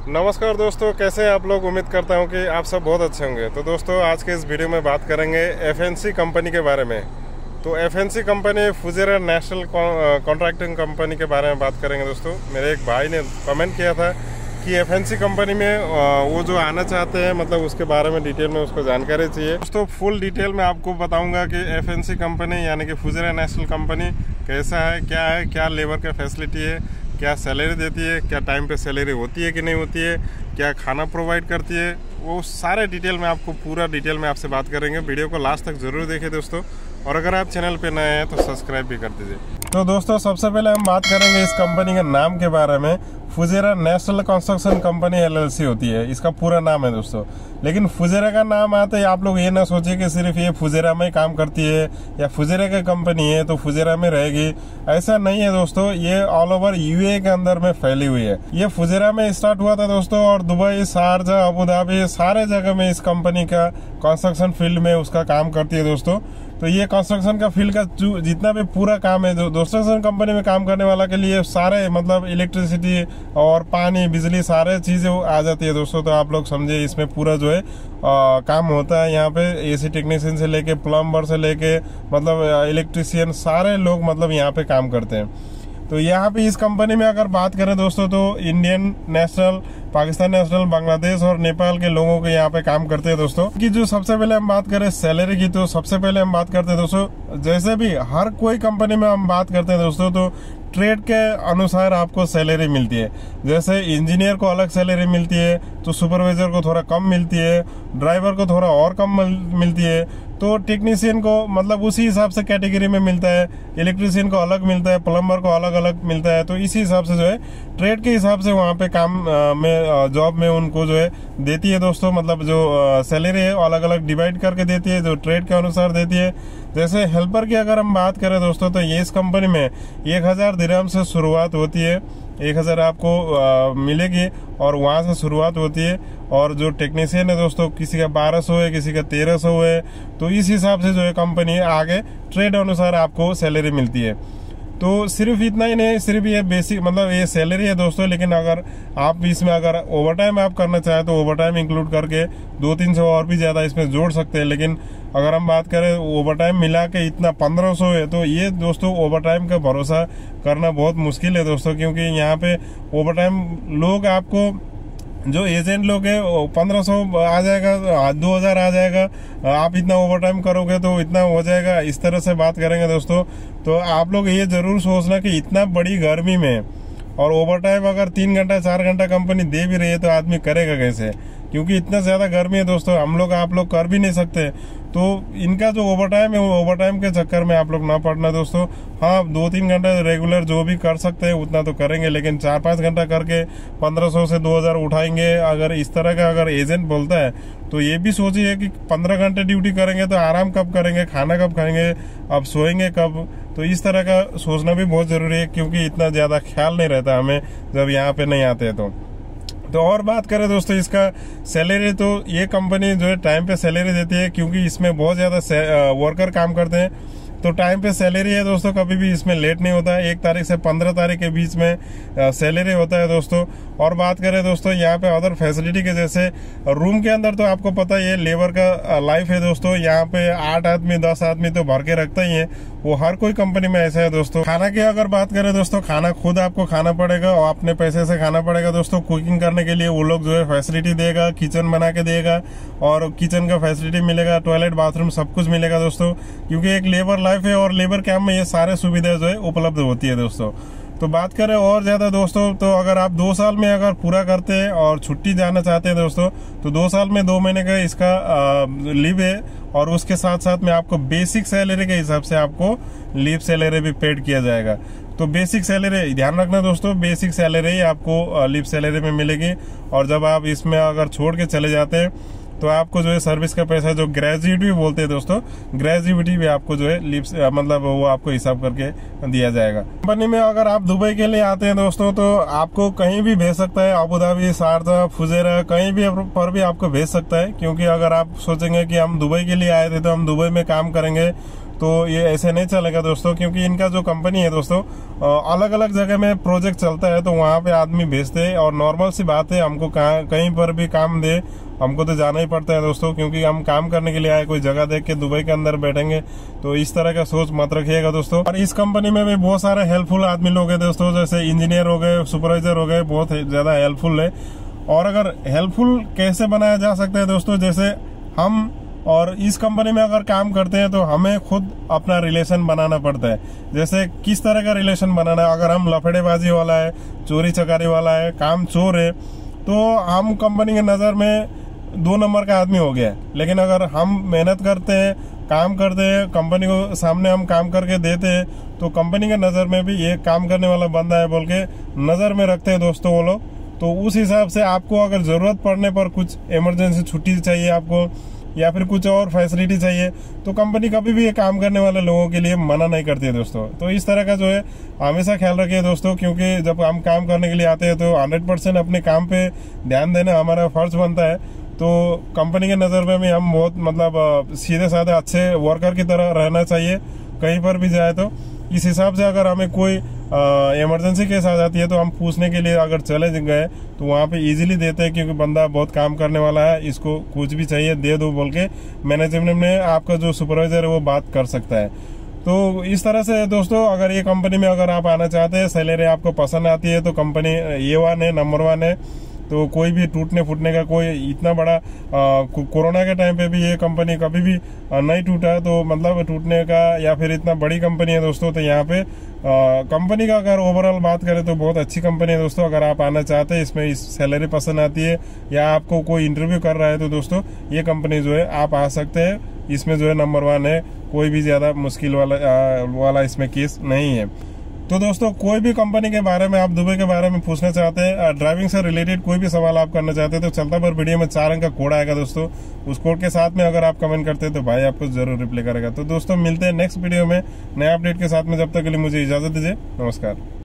नमस्कार दोस्तों, कैसे हैं आप लोग। उम्मीद करता हूं कि आप सब बहुत अच्छे होंगे। तो दोस्तों, आज के इस वीडियो में बात करेंगे एफएनसी कंपनी के बारे में। तो FNC company Fujairah national contracting company के बारे में बात करेंगे। दोस्तों, मेरे एक भाई ने कमेंट किया था कि एफएनसी कंपनी में वो जो आना चाहते हैं, मतलब उसके बारे में डिटेल में उसको जानकारी चाहिए। दोस्तों, फुल डिटेल में आपको बताऊंगा कि एफएनसी कंपनी यानी कि फुजेरा नेशनल कंपनी कैसा है, क्या लेबर का फैसिलिटी है, क्या सैलरी देती है, क्या टाइम पे सैलरी होती है कि नहीं होती है, क्या खाना प्रोवाइड करती है, वो सारे डिटेल में आपको पूरा डिटेल में आपसे बात करेंगे। वीडियो को लास्ट तक जरूर देखिए दोस्तों, और अगर आप चैनल पे नए हैं तो सब्सक्राइब भी कर दीजिए। तो दोस्तों, सबसे पहले हम बात करेंगे इस कंपनी के नाम के बारे में। Fujairah national construction company LLC होती है, इसका पूरा नाम है दोस्तों। लेकिन फुजेरा का नाम आते ही आप लोग ये ना सोचिए कि सिर्फ ये फुजेरा में काम करती है या फुजेरा की कंपनी है तो फुजेरा में रहेगी, ऐसा नहीं है दोस्तों। ये ऑल ओवर यूएई के अंदर में फैली हुई है। ये फुजेरा में स्टार्ट हुआ था दोस्तों, और दुबई, शारजा, अबू धाबी सारे जगह में इस कंपनी का कंस्ट्रक्शन फील्ड में उसका काम करती है दोस्तों। तो ये कंस्ट्रक्शन का फील्ड का जितना भी पूरा काम है, जो कंस्ट्रक्शन कंपनी में काम करने वाला के लिए सारे मतलब इलेक्ट्रिसिटी और पानी, बिजली सारे चीजें आ जाती है दोस्तों। तो आप लोग समझे, इसमें पूरा जो है काम होता है। यहाँ पे एसी टेक्नीशियन से लेके प्लम्बर से लेके मतलब इलेक्ट्रिशियन सारे लोग मतलब यहाँ पे काम करते हैं। तो यहाँ पे इस कंपनी में अगर बात करें दोस्तों, तो Indian national, Pakistan national, Bangladesh और नेपाल के लोगों के यहाँ पे काम करते हैं दोस्तों। कि जो सबसे पहले हम बात करें सैलरी की, तो सबसे पहले हम बात करते हैं दोस्तों, जैसे भी हर कोई कंपनी में हम बात करते हैं दोस्तों, तो ट्रेड के अनुसार आपको सैलरी मिलती है। जैसे इंजीनियर को अलग सैलरी मिलती है, तो सुपरवाइजर को थोड़ा कम मिलती है, ड्राइवर को थोड़ा और कम मिलती है, तो टेक्नीशियन को मतलब उसी हिसाब से कैटेगरी में मिलता है, इलेक्ट्रिशियन को अलग मिलता है, प्लम्बर को अलग अलग मिलता है। तो इसी हिसाब से जो है ट्रेड के हिसाब से वहाँ पे काम में जॉब में उनको जो है देती है दोस्तों। मतलब जो सैलरी है अलग अलग डिवाइड करके देती है, जो ट्रेड के अनुसार देती है। जैसे हेल्पर की अगर हम बात करें दोस्तों, तो ये इस कंपनी में 1000 दिरहम से शुरुआत होती है। 1000 आपको मिलेगी और वहाँ से शुरुआत होती है। और जो टेक्नीशियन है दोस्तों, किसी का 1200 है, किसी का 1300 है। तो इस हिसाब से जो है कंपनी आगे ट्रेड अनुसार आपको सैलरी मिलती है। तो सिर्फ इतना ही नहीं, सिर्फ ये बेसिक मतलब ये सैलरी है दोस्तों। लेकिन अगर आप इसमें अगर ओवरटाइम आप करना चाहें तो ओवरटाइम इंक्लूड करके 200-300 और भी ज्यादा इसमें जोड़ सकते हैं। लेकिन अगर हम बात करें ओवरटाइम मिला के इतना 1500 है, तो ये दोस्तों ओवरटाइम का भरोसा करना बहुत मुश्किल है दोस्तों। क्योंकि यहाँ पे ओवरटाइम लोग आपको जो एजेंट लोग है 1500 आ जाएगा, 2000 आ जाएगा, आप इतना ओवरटाइम करोगे तो इतना हो जाएगा, इस तरह से बात करेंगे दोस्तों। तो आप लोग ये जरूर सोचना कि इतना बड़ी गर्मी में और ओवरटाइम अगर 3 घंटा 4 घंटा कंपनी दे भी रही है तो आदमी करेगा कैसे। क्योंकि इतना ज्यादा गर्मी है दोस्तों, हम लोग आप लोग कर भी नहीं सकते। तो इनका जो ओवरटाइम है वो ओवरटाइम के चक्कर में आप लोग ना पड़ना दोस्तों। हाँ, 2-3 घंटा रेगुलर जो भी कर सकते हैं उतना तो करेंगे, लेकिन 4-5 घंटा करके 1500 से 2000 उठाएंगे अगर इस तरह का अगर एजेंट बोलता है, तो ये भी सोचिए कि 15 घंटे ड्यूटी करेंगे तो आराम कब करेंगे, खाना कब खाएंगे, अब सोएंगे कब। तो इस तरह का सोचना भी बहुत जरूरी है, क्योंकि इतना ज्यादा ख्याल नहीं रहता हमें जब यहाँ पे नहीं आते हैं। तो और बात करें दोस्तों इसका सैलरी, तो ये कंपनी जो है टाइम पे सैलरी देती है। क्योंकि इसमें बहुत ज्यादा वर्कर काम करते हैं, तो टाइम पे सैलरी है दोस्तों। कभी भी इसमें लेट नहीं होता है। 1 तारीख से 15 तारीख के बीच में सैलरी होता है दोस्तों। और बात करें दोस्तों यहाँ पे अदर फैसिलिटी के, जैसे रूम के अंदर तो आपको पता ही है लेबर का लाइफ है दोस्तों। यहाँ पे 8 आदमी 10 आदमी तो भर के रखता ही है, वो हर कोई कंपनी में ऐसा है दोस्तों। खाना की अगर बात करें दोस्तों, खाना खुद आपको खाना पड़ेगा और अपने पैसे से खाना पड़ेगा दोस्तों। कुकिंग करने के लिए वो लोग जो है फैसिलिटी देगा, किचन बना के देगा और किचन का फैसिलिटी मिलेगा, टॉयलेट बाथरूम सब कुछ मिलेगा दोस्तों। क्योंकि एक लेबर लाइफ है और लेबर कैंप में ये सारे सुविधा जो है उपलब्ध होती है दोस्तों। तो बात करें और ज्यादा दोस्तों, तो अगर आप 2 साल में अगर पूरा करते हैं और छुट्टी जाना चाहते हैं दोस्तों, तो 2 साल में 2 महीने का इसका लीव है। और उसके साथ साथ में आपको बेसिक सैलरी के हिसाब से आपको लीव सैलरी भी पेड किया जाएगा। तो बेसिक सैलरी ध्यान रखना दोस्तों, बेसिक सैलरी आपको लीव सैलरी में मिलेगी। और जब आप इसमें अगर छोड़ के चले जाते हैं तो आपको जो है सर्विस का पैसा, जो ग्रेजुएटी बोलते हैं दोस्तों, ग्रेजुएटी भी आपको जो है लीव मतलब वो आपको हिसाब करके दिया जाएगा। कंपनी में अगर आप दुबई के लिए आते हैं दोस्तों, तो आपको कहीं भी भेज सकता है, अबू धाबी, शारजा, फुजेरा, कहीं भी पर भी आपको भेज सकता है। क्योंकि अगर आप सोचेंगे कि हम दुबई के लिए आए थे तो हम दुबई में काम करेंगे, तो ये ऐसे नहीं चलेगा दोस्तों, क्योंकि इनका जो कंपनी है दोस्तों अलग अलग जगह में प्रोजेक्ट चलता है, तो वहाँ पे आदमी भेजते हैं। और नॉर्मल सी बात है, हमको कहीं पर भी काम दे हमको तो जाना ही पड़ता है दोस्तों, क्योंकि हम काम करने के लिए आए। कोई जगह देख के दुबई के अंदर बैठेंगे तो इस तरह का सोच मत रखिएगा दोस्तों। और इस कंपनी में भी बहुत सारे हेल्पफुल आदमी लोग हैं दोस्तों, जैसे इंजीनियर हो गए, सुपरवाइजर हो गए, बहुत ज्यादा हेल्पफुल है। और अगर हेल्पफुल कैसे बनाया जा सकता है दोस्तों, जैसे हम और इस कंपनी में अगर काम करते हैं तो हमें खुद अपना रिलेशन बनाना पड़ता है। जैसे किस तरह का रिलेशन बनाना है, अगर हम लफड़ेबाजी वाला है, चोरी चकारी वाला है, काम चोर है, तो हम कंपनी के नज़र में 2 नंबर का आदमी हो गया। लेकिन अगर हम मेहनत करते हैं, काम करते हैं, कंपनी को सामने हम काम करके देते हैं, तो कंपनी के नज़र में भी ये काम करने वाला बंदा है बोल के नज़र में रखते हैं दोस्तों वो लोग। तो उस हिसाब से आपको अगर ज़रूरत पड़ने पर कुछ इमरजेंसी छुट्टी चाहिए आपको, या फिर कुछ और फैसिलिटी चाहिए, तो कंपनी कभी भी ये काम करने वाले लोगों के लिए मना नहीं करती है दोस्तों। तो इस तरह का जो है हमेशा ख्याल रखिए दोस्तों, क्योंकि जब हम काम करने के लिए आते हैं तो 100% अपने काम पे ध्यान देना हमारा फर्ज बनता है। तो कंपनी के नज़र में भी हम बहुत मतलब सीधे साधे अच्छे वर्कर की तरह रहना चाहिए कहीं पर भी जाए। तो इस हिसाब से अगर हमें कोई इमरजेंसी केस आ जाती है तो हम पूछने के लिए अगर चले गए तो वहाँ पे इजीली देते हैं, क्योंकि बंदा बहुत काम करने वाला है, इसको कुछ भी चाहिए दे दो बोल के मैनेजमेंट में आपका जो सुपरवाइजर है वो बात कर सकता है। तो इस तरह से दोस्तों, अगर ये कंपनी में अगर आप आना चाहते हैं, सैलरी आपको पसंद आती है, तो कंपनी A1 है, नंबर 1 है। तो कोई भी टूटने फूटने का कोई इतना बड़ा कोरोना के टाइम पे भी ये कंपनी कभी भी नहीं टूटा, तो मतलब टूटने का या फिर इतना बड़ी कंपनी है दोस्तों। तो यहाँ पे कंपनी का अगर ओवरऑल बात करें तो बहुत अच्छी कंपनी है दोस्तों। अगर आप आना चाहते हैं, इसमें इस सैलरी पसंद आती है, या आपको कोई इंटरव्यू कर रहा है, तो दोस्तों ये कंपनी जो है आप आ सकते हैं। इसमें जो है नंबर 1 है, कोई भी ज्यादा मुश्किल वाला इसमें केस नहीं है। तो दोस्तों, कोई भी कंपनी के बारे में आप दुबई के बारे में पूछना चाहते हैं, ड्राइविंग से रिलेटेड कोई भी सवाल आप करना चाहते हैं, तो चलता पर वीडियो में 4 अंक का कोड आएगा दोस्तों। उस कोड के साथ में अगर आप कमेंट करते हैं तो भाई आपको जरूर रिप्लाई करेगा। तो दोस्तों, मिलते हैं नेक्स्ट वीडियो में नए अपडेट के साथ में। जब तक के लिए मुझे इजाजत दीजिए, नमस्कार।